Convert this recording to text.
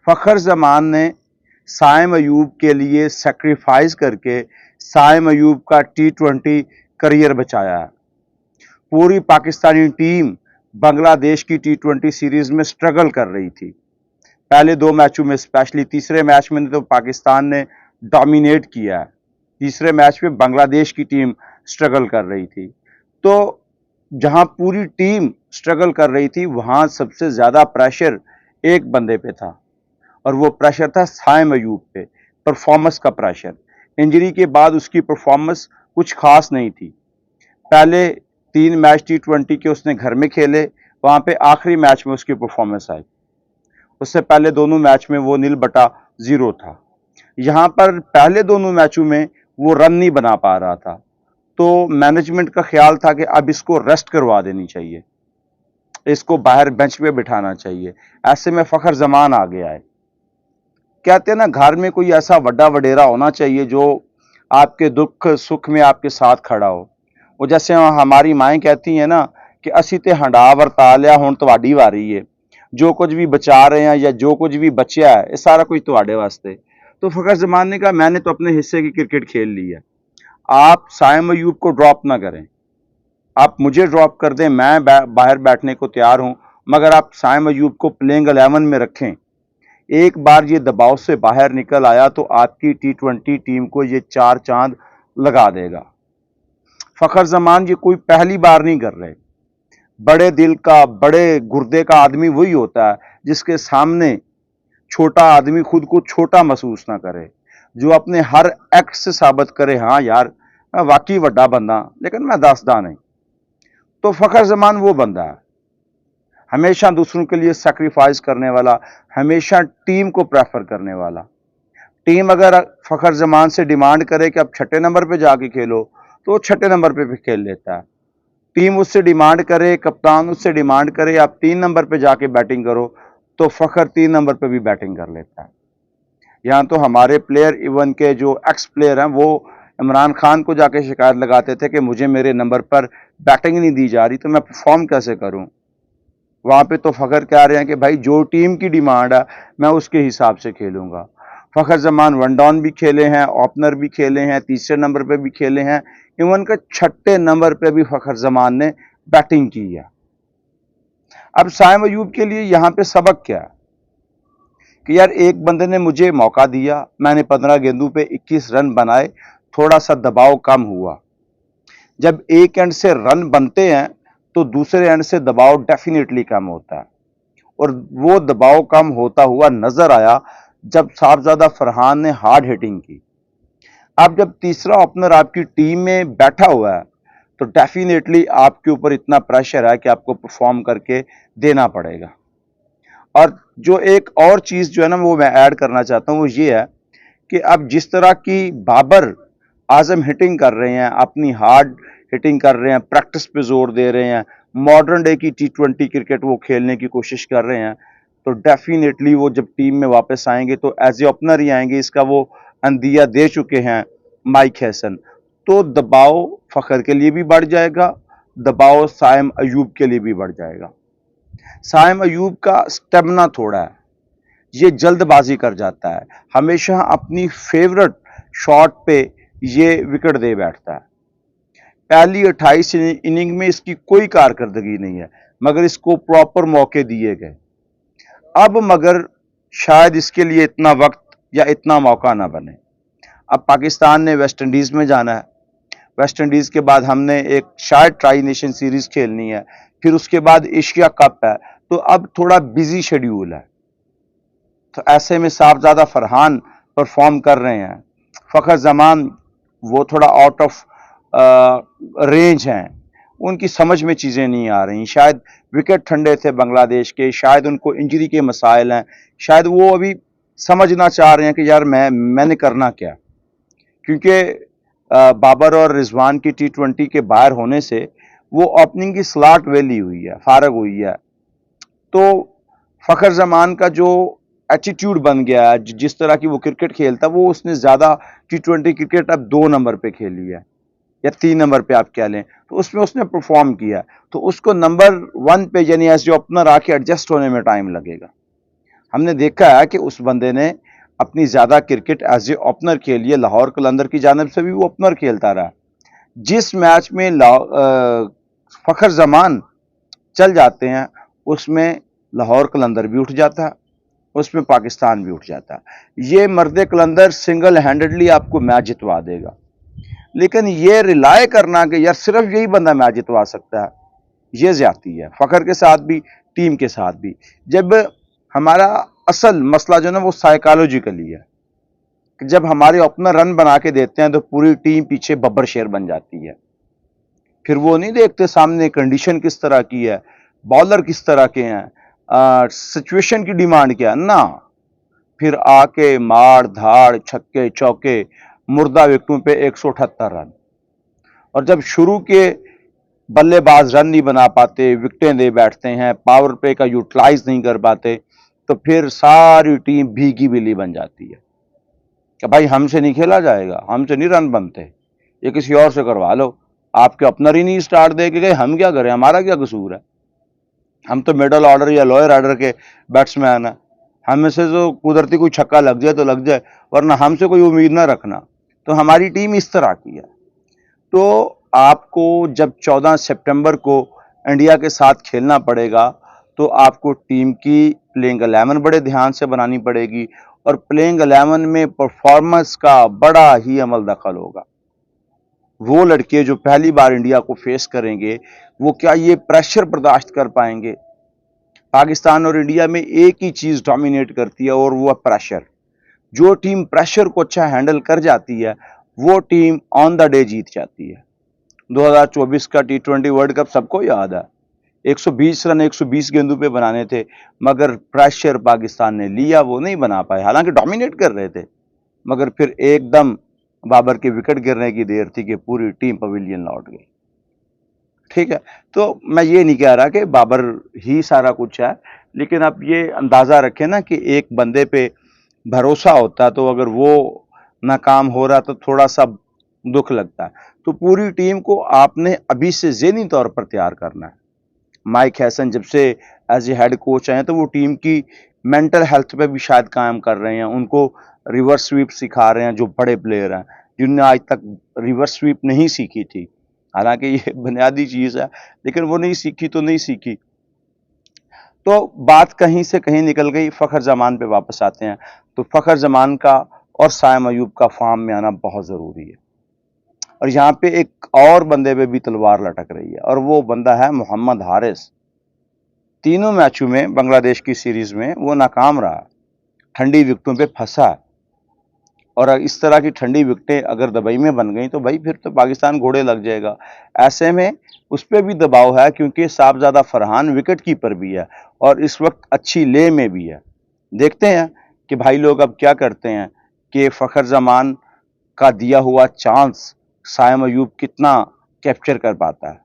फ़खर ज़मान ने साइम अयूब के लिए सेक्रीफाइस करके साइम अयूब का T20 करियर बचाया है। पूरी पाकिस्तानी टीम बांग्लादेश की T20 सीरीज में स्ट्रगल कर रही थी। पहले 2 मैचों में, स्पेशली तीसरे मैच में तो पाकिस्तान ने डोमिनेट किया है। तीसरे मैच में बांग्लादेश की टीम स्ट्रगल कर रही थी। तो जहां पूरी टीम स्ट्रगल कर रही थी, वहां सबसे ज्यादा प्रेशर एक बंदे पे था, और वो प्रेशर था साइम अयूब पे, परफॉर्मेंस का प्रेशर। इंजरी के बाद उसकी परफॉर्मेंस कुछ खास नहीं थी। पहले 3 मैच T20 के उसने घर में खेले, वहां पे आखिरी मैच में उसकी परफॉर्मेंस आई। उससे पहले दोनों मैच में वो 0 था। यहां पर पहले दोनों मैचों में वो रन नहीं बना पा रहा था, तो मैनेजमेंट का ख्याल था कि अब इसको रेस्ट करवा देनी चाहिए, इसको बाहर बेंच पे बिठाना चाहिए। ऐसे में फ़खर ज़मान आ गया है। कहते हैं ना, घर में कोई ऐसा वड्डा वडेरा होना चाहिए जो आपके दुख सुख में आपके साथ खड़ा हो। वो जैसे हमारी माएँ कहती हैं ना कि असी ते हंडा वरता लिया, हुण तुहाडी वारी है। जो कुछ भी बचा रहे हैं या जो कुछ भी बचा है, ये सारा कुछ तुहाडे वास्ते। तो फ़खर ज़मान ने कहा, मैंने तो अपने हिस्से की क्रिकेट खेल ली है, आप साइम अयूब को ड्रॉप ना करें। आप मुझे ड्रॉप कर दें, मैं बाहर बैठने को तैयार हूं, मगर आप साइम अयूब को प्लेइंग 11 में रखें। एक बार ये दबाव से बाहर निकल आया तो आपकी T20 टीम को ये 4 चांद लगा देगा। फ़खर ज़मान ये कोई पहली बार नहीं कर रहे। बड़े दिल का, बड़े गुर्दे का आदमी वही होता है जिसके सामने छोटा आदमी खुद को छोटा महसूस ना करे, जो अपने हर एक्ट से साबित करे, हाँ यार मैं वाकई वड्डा बंदा, लेकिन मैं दसदा नहीं। तो फ़खर ज़मान वो बंदा है, हमेशा दूसरों के लिए सैक्रिफाइस करने वाला, हमेशा टीम को प्रेफर करने वाला। टीम अगर फ़खर ज़मान से डिमांड करे कि आप 6 नंबर पे जाके खेलो, तो वो 6 नंबर पे भी खेल लेता है। टीम उससे डिमांड करे, कप्तान उससे डिमांड करे आप 3 नंबर पे जाके बैटिंग करो, तो फ़खर 3 नंबर पे भी बैटिंग कर लेता है। यहाँ तो हमारे प्लेयर, इवन के जो एक्स प्लेयर हैं, वो इमरान खान को जाके शिकायत लगाते थे कि मुझे मेरे नंबर पर बैटिंग नहीं दी जा रही, तो मैं परफॉर्म कैसे करूं। वहां पे तो फ़खर कह रहे हैं कि भाई जो टीम की डिमांड है मैं उसके हिसाब से खेलूंगा। फ़खर ज़मान वन डाउन भी खेले हैं, ओपनर भी खेले हैं, तीसरे नंबर पे भी खेले हैं, इवन के 6 नंबर पे भी फ़खर ज़मान ने बैटिंग की है। अब साइम अयूब के लिए यहाँ पे सबक क्या है कि यार, एक बंदे ने मुझे मौका दिया, मैंने 15 गेंदों पे 21 रन बनाए, थोड़ा सा दबाव कम हुआ। जब एक एंड से रन बनते हैं तो दूसरे एंड से दबाव डेफिनेटली कम होता है, और वो दबाव कम होता हुआ नजर आया जब साहबजादा फरहान ने हार्ड हिटिंग की। अब जब तीसरा ओपनर आपकी टीम में बैठा हुआ है, तो डेफिनेटली आपके ऊपर इतना प्रेशर है कि आपको परफॉर्म करके देना पड़ेगा। और जो एक और चीज जो है ना, वो मैं ऐड करना चाहता हूं, वो ये है कि अब जिस तरह की बाबर आजम हिटिंग कर रहे हैं, अपनी हार्ड हिटिंग कर रहे हैं, प्रैक्टिस पे जोर दे रहे हैं, मॉडर्न डे की T20 क्रिकेट वो खेलने की कोशिश कर रहे हैं, तो डेफिनेटली वो जब टीम में वापस आएंगे तो एज ए ओपनर ही आएंगे, इसका वो अंदिया दे चुके हैं माइक हैसन। तो दबाव फ़खर के लिए भी बढ़ जाएगा, दबाव साइम अयूब के लिए भी बढ़ जाएगा। साइम अयूब का स्टेमिना थोड़ा है, ये जल्दबाजी कर जाता है, हमेशा अपनी फेवरेट शॉट पे ये विकेट दे बैठता है। पहली 28 इनिंग में इसकी कोई कारकर्दगी नहीं है, मगर इसको प्रॉपर मौके दिए गए। अब मगर शायद इसके लिए इतना वक्त या इतना मौका ना बने। अब पाकिस्तान ने वेस्ट इंडीज में जाना है, वेस्ट इंडीज के बाद हमने एक शायद ट्राई नेशन सीरीज खेलनी है, फिर उसके बाद एशिया कप है, तो अब थोड़ा बिजी शेड्यूल है। तो ऐसे में साहबजादा फरहान परफॉर्म कर रहे हैं, फ़खर ज़मान वो थोड़ा आउट ऑफ रेंज हैं, उनकी समझ में चीज़ें नहीं आ रही। शायद विकेट ठंडे थे बांग्लादेश के, शायद उनको इंजरी के मसाइल हैं, शायद वो अभी समझना चाह रहे हैं कि यार मैंने करना क्या, क्योंकि बाबर और रिजवान की T20 के बाहर होने से वो ओपनिंग की स्लॉट वेली हुई है, फारग हुई है। तो फ़खर ज़मान का जो एटीट्यूड बन गया है, जिस तरह की वो क्रिकेट खेलता, वो उसने ज़्यादा T20 क्रिकेट अब 2 नंबर पे खेली है या 3 नंबर पे आप कह लें, तो उसमें उसने परफॉर्म किया, तो उसको नंबर 1 पे यानी एज ए ओपनर आके एडजस्ट होने में टाइम लगेगा। हमने देखा है कि उस बंदे ने अपनी ज़्यादा क्रिकेट एज ए ओपनर खेली है। लाहौर कलंदर की जानिब से भी वो ओपनर खेलता रहा। जिस मैच में फ़खर जमान चल जाते हैं उसमें लाहौर कलंदर भी उठ जाता है, उसमें पाकिस्तान भी उठ जाता है। ये मर्द कलंदर सिंगल हैंडेडली आपको मैच जितवा देगा। लेकिन ये रिलाय करना कि यार सिर्फ यही बंदा मैच जितवा सकता है, ये ज्यादती है। फ़खर के साथ भी, टीम के साथ भी। जब हमारा असल मसला जो ना वो साइकोलॉजिकली है कि जब हमारे ओपनर रन बना के देते हैं तो पूरी टीम पीछे बब्बर शेर बन जाती है। फिर वो नहीं देखते सामने कंडीशन किस तरह की है, बॉलर किस तरह के हैं, सिचुएशन की डिमांड क्या है ना। फिर आके मार धाड़ छक्के चौके, मुर्दा विकेटों पे 178 रन। और जब शुरू के बल्लेबाज रन नहीं बना पाते, विकेटें दे बैठते हैं, पावर प्ले का यूटिलाइज नहीं कर पाते, तो फिर सारी टीम भीगी बिल्ली बन जाती है कि भाई हमसे नहीं खेला जाएगा, हमसे नहीं रन बनते, ये किसी और से करवा लो। आपके ओपनर ही नहीं स्टार्ट दे के गए, हम क्या करें, हमारा क्या कसूर है। हम तो मिडल ऑर्डर या लोअर ऑर्डर के बैट्समैन हैं, हमें से जो कुदरती कोई छक्का लग जाए तो लग जाए, वरना हमसे कोई उम्मीद ना रखना। तो हमारी टीम इस तरह की है। तो आपको जब 14 सितंबर को इंडिया के साथ खेलना पड़ेगा तो आपको टीम की प्लेइंग 11 बड़े ध्यान से बनानी पड़ेगी और प्लेइंग 11 में परफॉर्मेंस का बड़ा ही अमल दखल होगा। वो लड़के जो पहली बार इंडिया को फेस करेंगे वो क्या ये प्रेशर बर्दाश्त कर पाएंगे। पाकिस्तान और इंडिया में एक ही चीज डोमिनेट करती है और वो है प्रेशर। जो टीम प्रेशर को अच्छा हैंडल कर जाती है वो टीम ऑन द डे जीत जाती है। 2024 का T20 वर्ल्ड कप सबको याद है। 120 रन 120 गेंदों पे बनाने थे, मगर प्रेशर पाकिस्तान ने लिया, वो नहीं बना पाए। हालांकि डोमिनेट कर रहे थे, मगर फिर एकदम बाबर के विकेट गिरने की देर थी कि पूरी टीम पवेलियन लौट गई। ठीक है, तो मैं ये नहीं कह रहा कि बाबर ही सारा कुछ है, लेकिन आप ये अंदाजा रखें ना कि एक बंदे पे भरोसा होता तो अगर वो नाकाम हो रहा तो थोड़ा सा दुख लगता है। तो पूरी टीम को आपने अभी से ज़हनी तौर पर तैयार करना है। माइक हैसन जब से एज ए हेड कोच आए तो वो टीम की मेंटल हेल्थ पे भी शायद कायम कर रहे हैं। उनको रिवर्स स्वीप सिखा रहे हैं जो बड़े प्लेयर हैं, जिनने आज तक रिवर्स स्वीप नहीं सीखी थी। हालांकि ये बुनियादी चीज़ है, लेकिन वो नहीं सीखी तो नहीं सीखी। तो बात कहीं से कहीं निकल गई, फ़खर जमान पे वापस आते हैं। तो फ़खर जमान का और साइम अयूब का फॉर्म में आना बहुत ज़रूरी है। और यहाँ पे एक और बंदे पे भी तलवार लटक रही है और वो बंदा है मोहम्मद हारिस। तीनों मैचों में बांग्लादेश की सीरीज में वो नाकाम रहा, ठंडी विकेटों पे फंसा। और इस तरह की ठंडी विकेटें अगर दुबई में बन गई तो भाई फिर तो पाकिस्तान घोड़े लग जाएगा। ऐसे में उस पर भी दबाव है क्योंकि साहबजादा फरहान विकेट कीपर भी है और इस वक्त अच्छी ले में भी है। देखते हैं कि भाई लोग अब क्या करते हैं कि फ़खर जमान का दिया हुआ चांस साइम अयूब कितना कैप्चर कर पाता है।